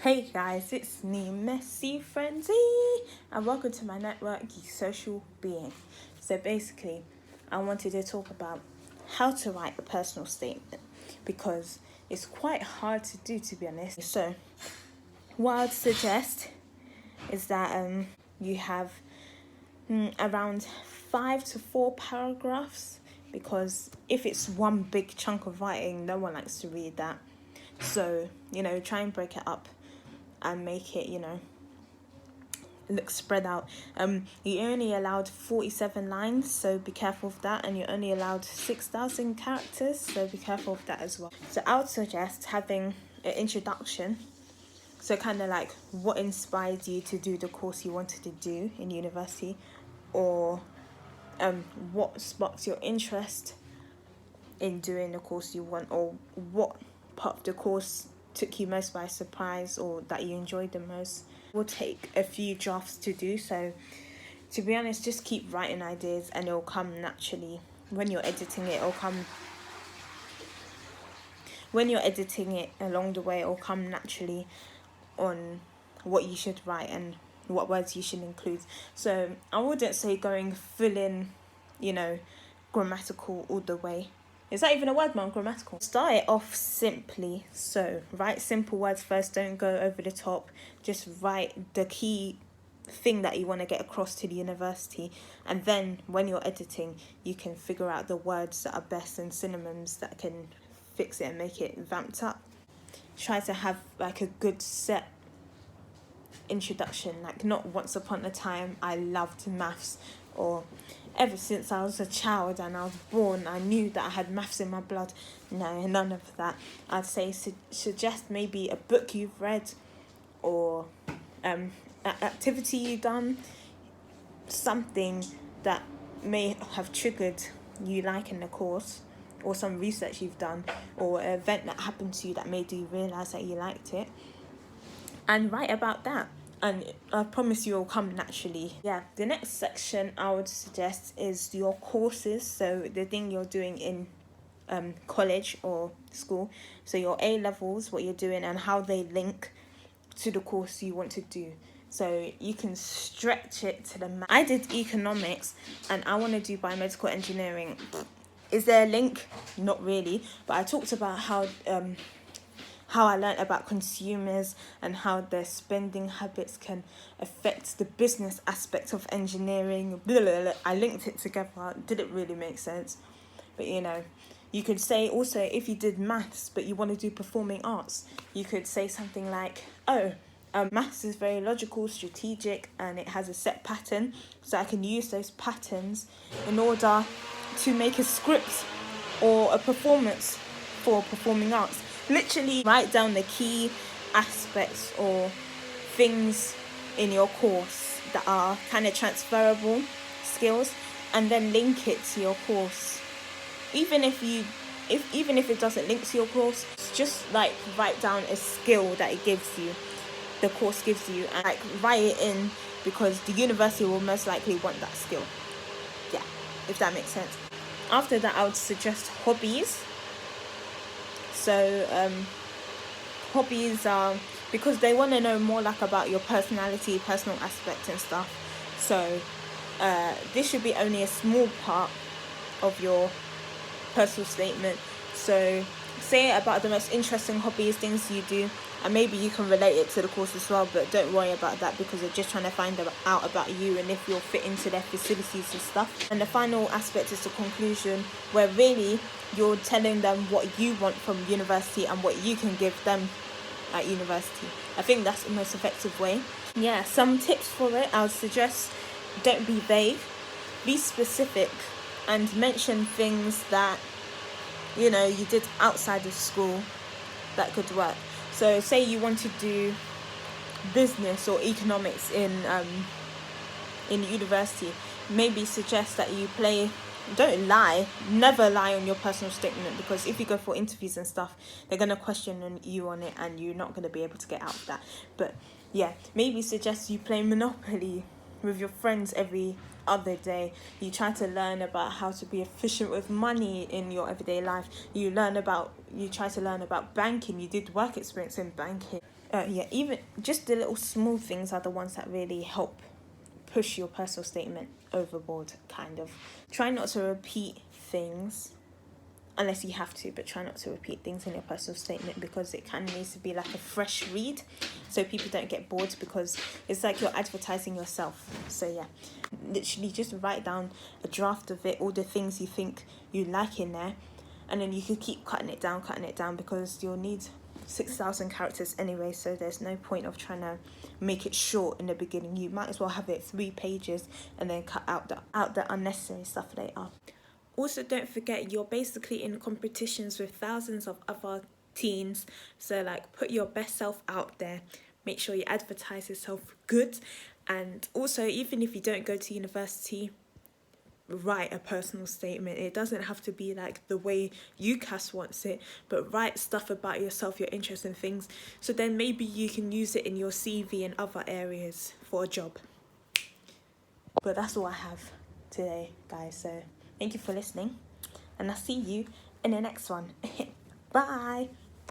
Hey guys, it's me, Messy Frenzy, and welcome to my network, You Social Being. So basically, I wanted to talk about how to write a personal statement because it's quite hard to do, to be honest. So what I'd suggest is that you have around 5 to 4 paragraphs, because if it's one big chunk of writing, no one likes to read that. So, try and break it up and make it, look spread out. You only allowed 47 lines, so be careful of that, and you're only allowed 6,000 characters, so be careful of that as well. So I would suggest having an introduction, so kind of like what inspired you to do the course you wanted to do in university, or what sparked your interest in doing the course you want, or what part of the course took you most by surprise or that you enjoyed the most. It will take a few drafts to do, so to be honest, just keep writing ideas and it'll come naturally. When you're editing it, along the way, it'll come naturally on what you should write and what words you should include. So I wouldn't say going full in, grammatical all the way. Is that even a word, man? Grammatical. Start it off simply. So write simple words first. Don't go over the top. Just write the key thing that you want to get across to the university. And then when you're editing, you can figure out the words that are best and synonyms that can fix it and make it vamped up. Try to have like a good set introduction. Like, not once upon a time I loved maths, or ever since I was a child and I was born, I knew that I had maths in my blood. No, none of that. I'd say suggest maybe a book you've read, or an activity you've done, something that may have triggered you liking the course, or some research you've done, or an event that happened to you that made you realise that you liked it, and write about that. And I promise you, will come naturally. Yeah, the next section I would suggest is your courses. So the thing you're doing in college or school. So your A levels, what you're doing, and how they link to the course you want to do. So you can stretch it to the max. I did economics and I want to do biomedical engineering. Is there a link? Not really. But I talked about how I learned about consumers and how their spending habits can affect the business aspect of engineering. Blah, blah, blah. I linked it together. Did it really make sense? But you could say also, if you did maths but you want to do performing arts, you could say something like, maths is very logical, strategic, and it has a set pattern, so I can use those patterns in order to make a script or a performance for performing arts. Literally write down the key aspects or things in your course that are kind of transferable skills, and then link it to your course. Even if it doesn't link to your course, just like write down a skill that the course gives you, and like write it in, because the university will most likely want that skill. Yeah, if that makes sense. After that, I would suggest hobbies. So hobbies are, because they want to know more like about your personality, personal aspects and stuff. So this should be only a small part of your personal statement. So say about the most interesting hobbies, things you do, and maybe you can relate it to the course as well, but don't worry about that because they're just trying to find out about you and if you'll fit into their facilities and stuff. And the final aspect is the conclusion, where really you're telling them what you want from university and what you can give them at university. I think that's the most effective way. Yeah, some tips for it. I would suggest, don't be vague, be specific, and mention things that you did outside of school that could work. So say you want to do business or economics in university, maybe suggest that you don't lie, never lie on your personal statement, because if you go for interviews and stuff, they're going to question you on it and you're not going to be able to get out of that. But yeah, maybe suggest you play Monopoly with your friends every other day. You try to learn about how to be efficient with money in your everyday life. You try to learn about banking. You did work experience in banking. Even just the little small things are the ones that really help push your personal statement overboard, kind of. Try not to repeat things unless you have to, but try not to repeat things in your personal statement, because it kind of needs to be like a fresh read so people don't get bored, because it's like you're advertising yourself. So yeah, literally just write down a draft of it, all the things you think you like in there, and then you could keep cutting it down, because you'll need 6,000 characters anyway, so there's no point of trying to make it short in the beginning. You might as well have it 3 pages and then cut out the unnecessary stuff later. Also, don't forget, you're basically in competitions with thousands of other teens, so like put your best self out there. Make sure you advertise yourself good, and also, even if you don't go to university, write a personal statement. It doesn't have to be like the way UCAS wants it, but write stuff about yourself, your interests and things, so then maybe you can use it in your CV and other areas for a job. But that's all I have today, guys, so thank you for listening, and I'll see you in the next one. Bye.